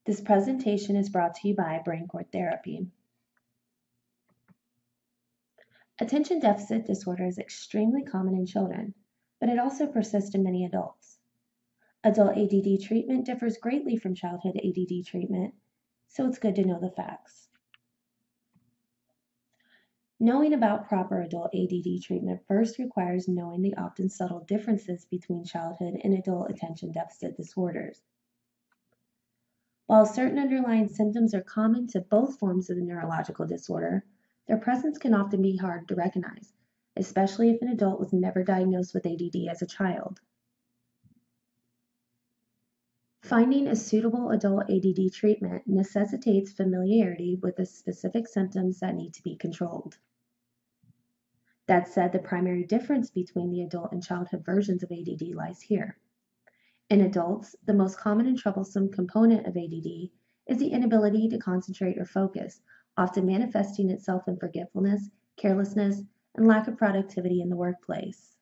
This presentation is brought to you by Brain Core Therapy. Attention deficit disorder is extremely common in children, but it also persists in many adults. Adult ADD treatment differs greatly from childhood ADD treatment, so it's good to know the facts. Knowing about proper adult ADD treatment first requires knowing the often subtle differences between childhood and adult attention deficit disorders. While certain underlying symptoms are common to both forms of the neurological disorder, their presence can often be hard to recognize, especially if an adult was never diagnosed with ADD as a child. Finding a suitable adult ADD treatment necessitates familiarity with the specific symptoms that need to be controlled. That said, the primary difference between the adult and childhood versions of ADD lies here. In adults, the most common and troublesome component of ADD is the inability to concentrate or focus, often manifesting itself in forgetfulness, carelessness, and lack of productivity in the workplace.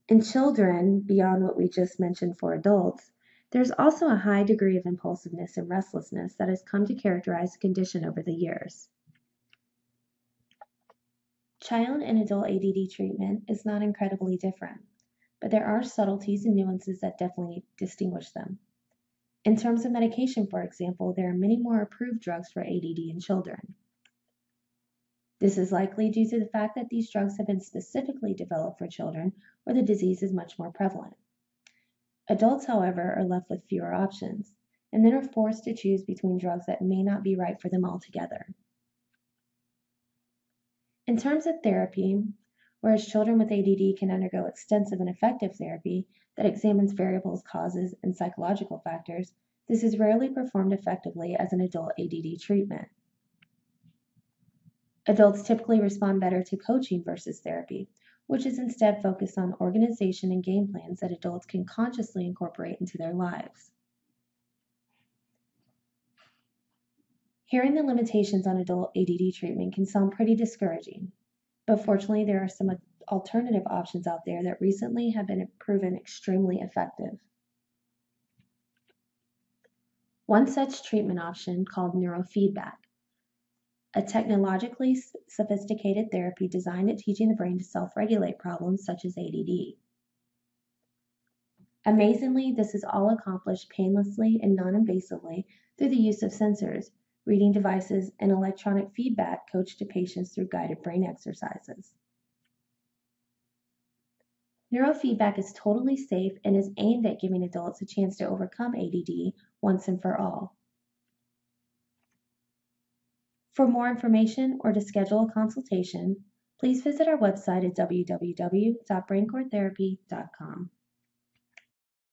In children, beyond what we just mentioned for adults, there's also a high degree of impulsiveness and restlessness that has come to characterize the condition over the years. Child and adult ADD treatment is not incredibly different, but there are subtleties and nuances that definitely distinguish them. In terms of medication, for example, there are many more approved drugs for ADD in children. This is likely due to the fact that these drugs have been specifically developed for children where the disease is much more prevalent. Adults, however, are left with fewer options, and then are forced to choose between drugs that may not be right for them altogether. In terms of therapy, whereas children with ADD can undergo extensive and effective therapy that examines variables, causes, and psychological factors, this is rarely performed effectively as an adult ADD treatment. Adults typically respond better to coaching versus therapy, which is instead focused on organization and game plans that adults can consciously incorporate into their lives. Hearing the limitations on adult ADD treatment can sound pretty discouraging, but fortunately there are some alternative options out there that recently have been proven extremely effective. One such treatment option, called neurofeedback, a technologically sophisticated therapy designed at teaching the brain to self-regulate problems such as ADD. Amazingly, this is all accomplished painlessly and non-invasively through the use of sensors, reading devices, and electronic feedback coached to patients through guided brain exercises. Neurofeedback is totally safe and is aimed at giving adults a chance to overcome ADD once and for all. For more information or to schedule a consultation, please visit our website at www.braincoretherapy.com.